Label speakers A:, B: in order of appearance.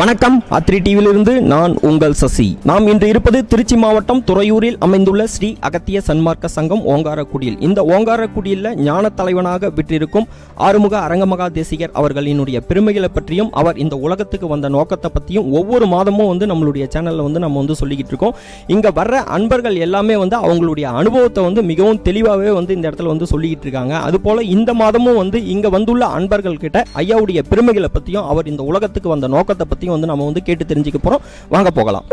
A: வணக்கம். அத்ரி டிவியிலிருந்து நான் உங்கள் சசி. நாம் இன்று இருப்பது திருச்சி மாவட்டம் துறையூரில் அமைந்துள்ள ஸ்ரீ அகத்திய சன்மார்க்க சங்கம் ஓங்காரக்குடியில். இந்த ஓங்காரக்குடியில் ஞான தலைவனாக விற்றிருக்கும் ஆறுமுக அரங்கமகா தேசிகர் அவர்களினுடைய பெருமைகளை பற்றியும் அவர் இந்த உலகத்துக்கு வந்த நோக்கத்தை பற்றியும் ஒவ்வொரு மாதமும் நம்மளுடைய சேனலில் நம்ம சொல்லிக்கிட்டு இருக்கோம். இங்கே வர்ற அன்பர்கள் எல்லாமே அவங்களுடைய அனுபவத்தை மிகவும் தெளிவாகவே இந்த இடத்துல சொல்லிக்கிட்டு இருக்காங்க. அதுபோல இந்த மாதமும் இங்கே வந்துள்ள அன்பர்கள் கிட்ட ஐயாவுடைய பெருமைகளை பற்றியும் அவர் இந்த உலகத்துக்கு வந்த நோக்கத்தை பற்றியும் நம்ம கேட்டு தெரிஞ்சுக்க போகிறோம். வாங்க போகலாம்.